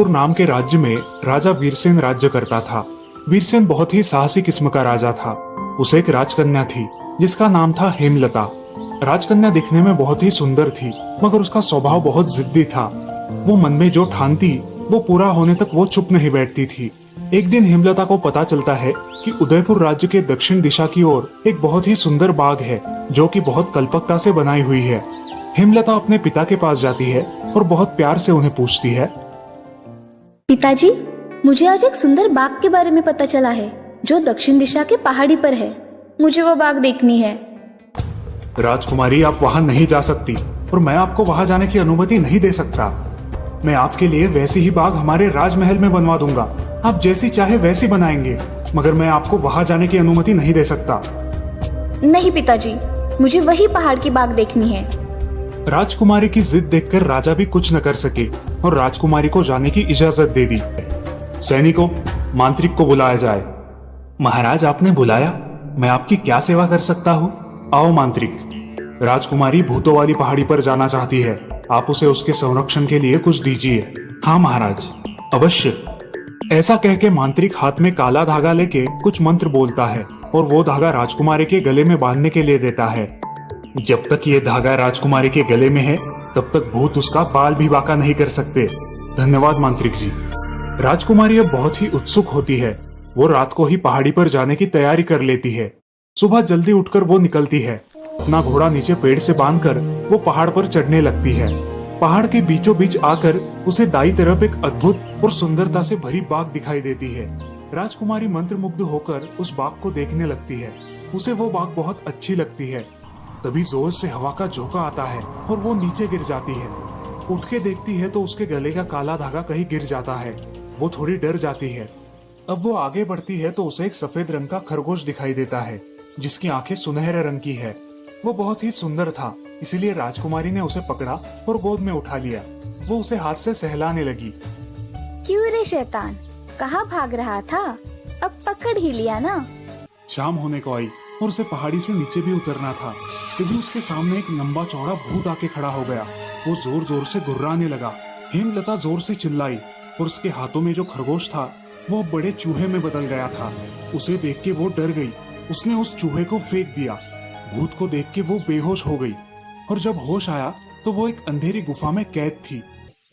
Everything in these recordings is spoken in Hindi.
सुंदरपुर नाम के राज्य में राजा वीरसेन राज्य करता था। वीरसेन बहुत ही साहसी किस्म का राजा था। उसे एक राजकन्या थी जिसका नाम था हेमलता। राजकन्या दिखने में बहुत ही सुंदर थी, मगर उसका स्वभाव बहुत जिद्दी था। वो मन में जो ठानती वो पूरा होने तक वो चुप नहीं बैठती थी। एक दिन हेमलता को पता चलता है कि उदयपुर राज्य के दक्षिण दिशा की ओर एक बहुत ही सुंदर बाग है जो कि बहुत कल्पकता से बनाई हुई है। हेमलता अपने पिता के पास जाती है और बहुत प्यार से उन्हें पूछती है, पिताजी, मुझे आज एक सुंदर बाग के बारे में पता चला है जो दक्षिण दिशा के पहाड़ी पर है। मुझे वो बाग देखनी है। राजकुमारी, आप वहां नहीं जा सकती और मैं आपको वहां जाने की अनुमति नहीं दे सकता। मैं आपके लिए वैसी ही बाग हमारे राजमहल में बनवा दूंगा। आप जैसी चाहे वैसी बनाएंगे, मगर मैं आपको वहां जाने की अनुमति नहीं दे सकता। नहीं पिताजी, मुझे वही पहाड़ की बाग देखनी है। राजकुमारी की जिद देखकर राजा भी कुछ न कर सके और राजकुमारी को जाने की इजाजत दे दी। सैनिकों, मांत्रिक को बुलाया जाए। महाराज, आपने बुलाया? मैं आपकी क्या सेवा कर सकता हूँ? आओ मांत्रिक। राजकुमारी भूतों वाली पहाड़ी पर जाना चाहती है। आप उसे उसके संरक्षण के लिए कुछ दीजिए। हाँ महाराज, अवश्य। ऐसा कह के मांत्रिक हाथ में काला धागा लेके कुछ मंत्र बोलता है और वो धागा राजकुमारी के गले में बांधने के लिए देता है। जब तक ये धागा राजकुमारी के गले में है तब तक भूत उसका बाल भी बांका नहीं कर सकते। धन्यवाद मांत्रिक जी। राजकुमारी अब बहुत ही उत्सुक होती है। वो रात को ही पहाड़ी पर जाने की तैयारी कर लेती है। सुबह जल्दी उठकर वो निकलती है। अपना घोड़ा नीचे पेड़ से बांधकर वो पहाड़ पर चढ़ने लगती है। पहाड़ के बीचों बीच आकर उसे दाईं तरफ एक अद्भुत और सुंदरता से भरी बाग दिखाई देती है। राजकुमारी मंत्रमुग्ध होकर उस बाग को देखने लगती है। उसे वो बाग बहुत अच्छी लगती है। तभी जोर से हवा का झोंका आता है और वो नीचे गिर जाती है। उठ के देखती है तो उसके गले का काला धागा कहीं गिर जाता है। वो थोड़ी डर जाती है। अब वो आगे बढ़ती है तो उसे एक सफेद रंग का खरगोश दिखाई देता है जिसकी आंखें सुनहरे रंग की है। वो बहुत ही सुंदर था, इसीलिए राजकुमारी ने उसे पकड़ा और गोद में उठा लिया। वो उसे हाथ से सहलाने लगी। क्यों रे शैतान, कहाँ भाग रहा था? अब पकड़ ही लिया ना। शाम होने को आई और उसे पहाड़ी से नीचे भी उतरना था। तभी उसके सामने एक लंबा चौड़ा भूत आके खड़ा हो गया। वो जोर जोर से गुर्राने लगा। हेमलता जोर से चिल्लाई और उसके हाथों में जो खरगोश था वो बड़े चूहे में बदल गया था। उसे देख के वो डर गई। उसने उस चूहे को फेंक दिया। भूत को देख के वो बेहोश हो गई और जब होश आया तो वो एक अंधेरी गुफा में कैद थी।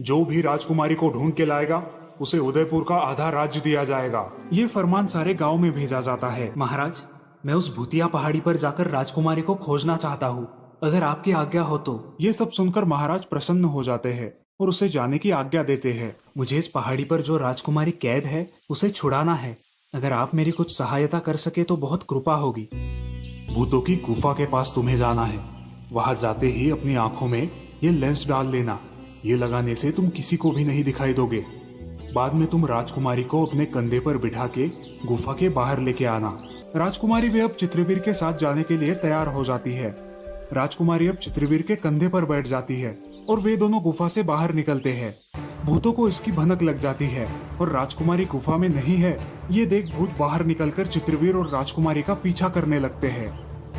जो भी राजकुमारी को ढूंढ के लाएगा उसे उदयपुर का आधा राज्य दिया जाएगा। ये फरमान सारे गांव में भेजा जाता है। महाराज, मैं उस भूतिया पहाड़ी पर जाकर राजकुमारी को खोजना चाहता हूँ। अगर आपकी आज्ञा हो तो। ये सब सुनकर महाराज प्रसन्न हो जाते हैं और उसे जाने की आज्ञा देते हैं। मुझे इस पहाड़ी पर जो राजकुमारी कैद है उसे छुड़ाना है। अगर आप मेरी कुछ सहायता कर सके तो बहुत कृपा होगी। भूतों की गुफा के पास तुम्हें जाना है। वहां जाते ही अपनी आंखों में ये लेंस डाल लेना। ये लगाने से तुम किसी को भी नहीं दिखाई दोगे। बाद में तुम राजकुमारी को अपने कंधे पर बिठा के गुफा के बाहर लेके आना। राजकुमारी भी अब चित्रवीर के साथ जाने के लिए तैयार हो जाती है। राजकुमारी अब चित्रवीर के कंधे पर बैठ जाती है और वे दोनों गुफा से बाहर निकलते हैं। भूतों को इसकी भनक लग जाती है और राजकुमारी गुफा में नहीं है ये देख भूत बाहर निकलकर चित्रवीर और राजकुमारी का पीछा करने लगते हैं।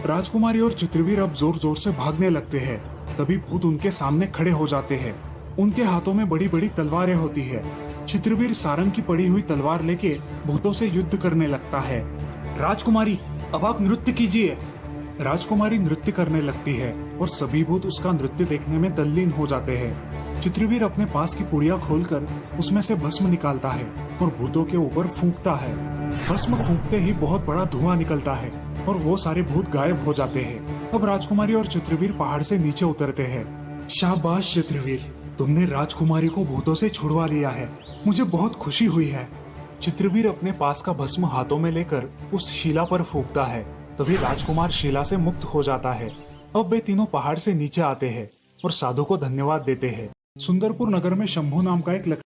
राजकुमारी और चित्रवीर अब जोर जोर से भागने लगते हैं। तभी भूत उनके सामने खड़े हो जाते हैं। उनके हाथों में बड़ी बड़ी तलवारें होती है। चित्रवीर सारंग की पड़ी हुई तलवार लेके भूतों से युद्ध करने लगता है। राजकुमारी, अब आप नृत्य कीजिए। राजकुमारी नृत्य करने लगती है और सभी भूत उसका नृत्य देखने में तल्लीन हो जाते हैं। चित्रवीर अपने पास की पुड़िया खोलकर उसमें से भस्म निकालता है और भूतों के ऊपर फूंकता है। भस्म फूंकते ही बहुत बड़ा धुआं निकलता है और वो सारे भूत गायब हो जाते हैं। अब राजकुमारी और चित्रवीर पहाड़ से नीचे उतरते हैं। शाबाश चित्रवीर, तुमने राजकुमारी को भूतों से छुड़वा लिया है। मुझे बहुत खुशी हुई है। चित्रवीर अपने पास का भस्म हाथों में लेकर उस शिला पर फूंकता है। तभी राजकुमार शिला से मुक्त हो जाता है। अब वे तीनों पहाड़ से नीचे आते हैं और साधु को धन्यवाद देते हैं। सुंदरपुर नगर में शंभू नाम का एक